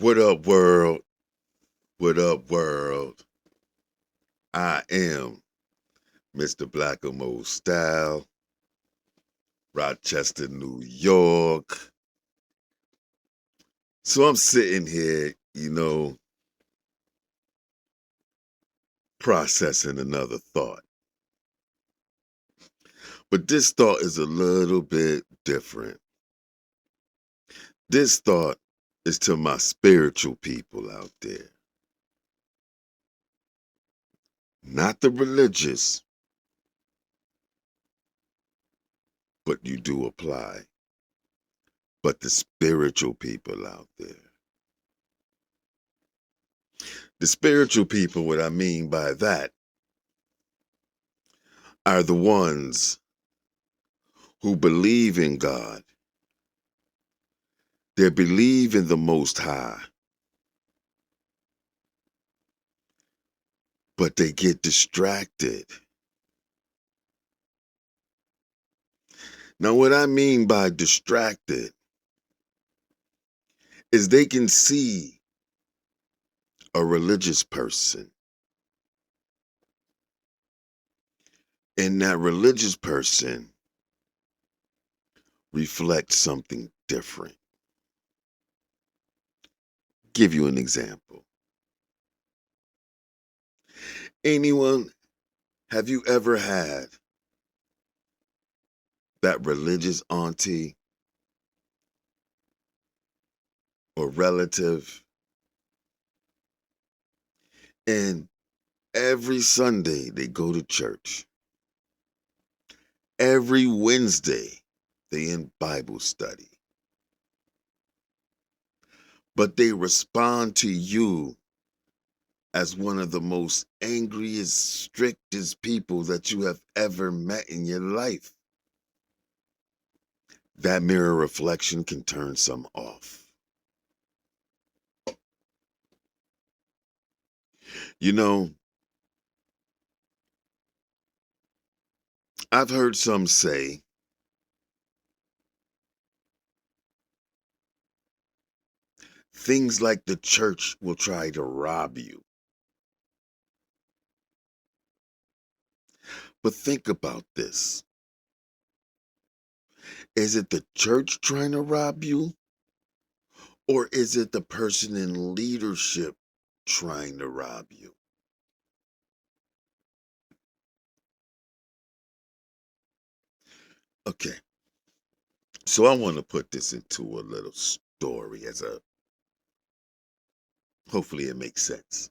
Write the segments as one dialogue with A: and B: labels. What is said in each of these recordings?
A: What up, world? What up, world? I am Mr. Blackamoe Style, Rochester, New York. So I'm sitting here, processing another thought. But this thought is a little bit different. This thought is to my spiritual people out there, not the religious, but you do apply, but the spiritual people out there. The spiritual people, what I mean by that, are the ones who believe in God. They believe in the Most High, but they get distracted. Now, what I mean by distracted is they can see a religious person, and that religious person reflects something different. Give you an example. Anyone, have you ever had that religious auntie or relative, and every Sunday they go to church? Every Wednesday, they in Bible study. But they respond to you as one of the most angriest, strictest people that you have ever met in your life. That mirror reflection can turn some off. You know, I've heard some say things like the church will try to rob you. But think about this. Is it the church trying to rob you? Or is it the person in leadership trying to rob you? Okay, so I want to put this into a little story hopefully it makes sense.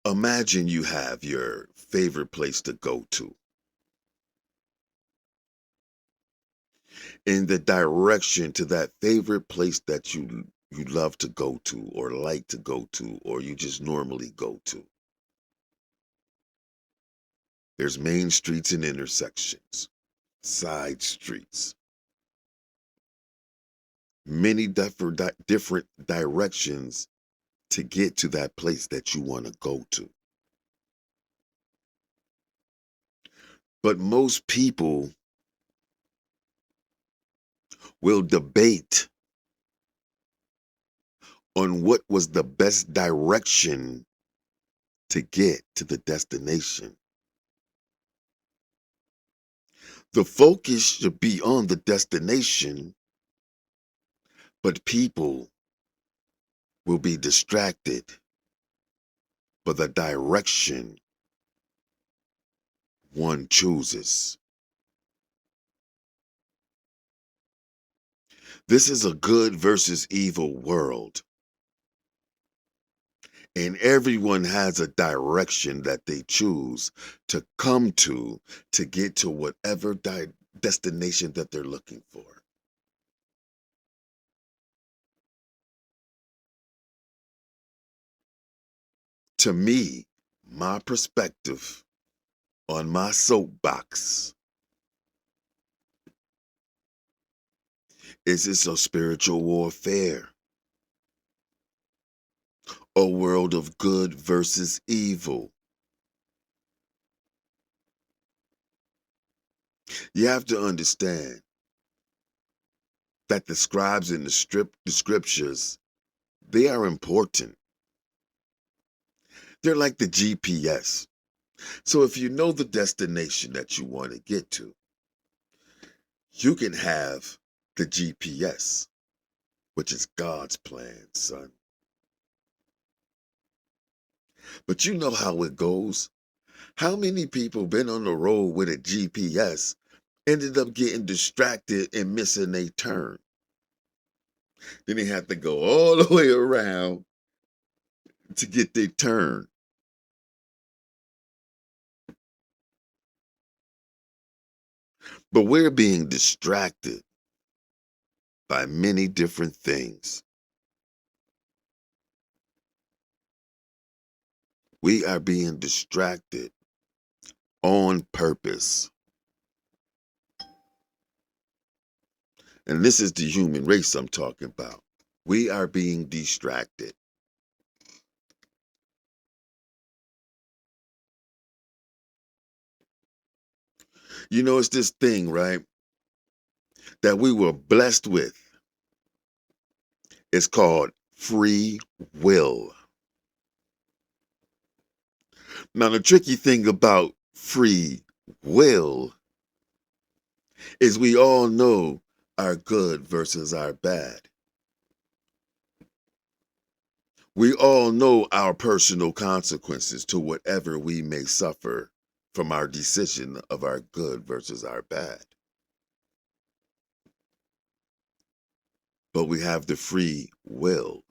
A: Imagine you have your favorite place to go to. In the direction to that favorite place that you love to go to or like to go to or you just normally go to. There's main streets and intersections, side streets, many different directions to get to that place that you want to go to. But most people will debate on what was the best direction to get to the destination. The focus should be on the destination, but people will be distracted by the direction one chooses. This is a good versus evil world, and everyone has a direction that they choose to come to get to whatever destination that they're looking for. To me, my perspective on my soapbox is it's a spiritual warfare, a world of good versus evil. You have to understand that describes in the scriptures, they are important. They're like the GPS. So if you know the destination that you want to get to, you can have the GPS, which is God's plan, son. But you know how it goes. How many people been on the road with a GPS, ended up getting distracted and missing a turn? Then they have to go all the way around to get their turn. But we're being distracted by many different things. We are being distracted on purpose. And this is the human race I'm talking about. We are being distracted. You know, it's this thing, right, that we were blessed with. It's called free will. Now, the tricky thing about free will is we all know our good versus our bad. We all know our personal consequences to whatever we may suffer from our decision of our good versus our bad. But we have the free will.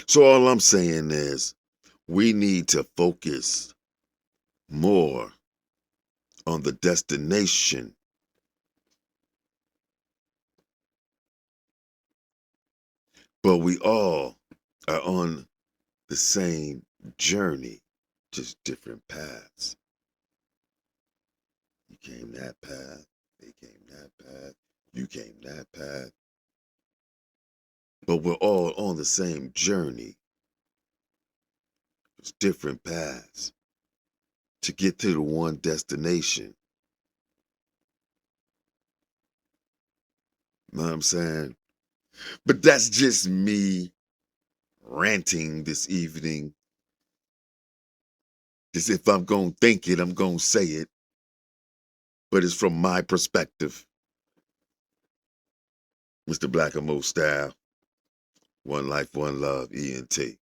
A: So all I'm saying is we need to focus more on the destination. But we all are on the same journey, just different paths. You came that path, they came that path, you came that path. But we're all on the same journey, just different paths to get to the one destination. Know what I'm saying? But that's just me ranting this evening. As if I'm going to think it, I'm going to say it. But it's from my perspective. Mr. Black and Mo style. One life, one love, E.N.T.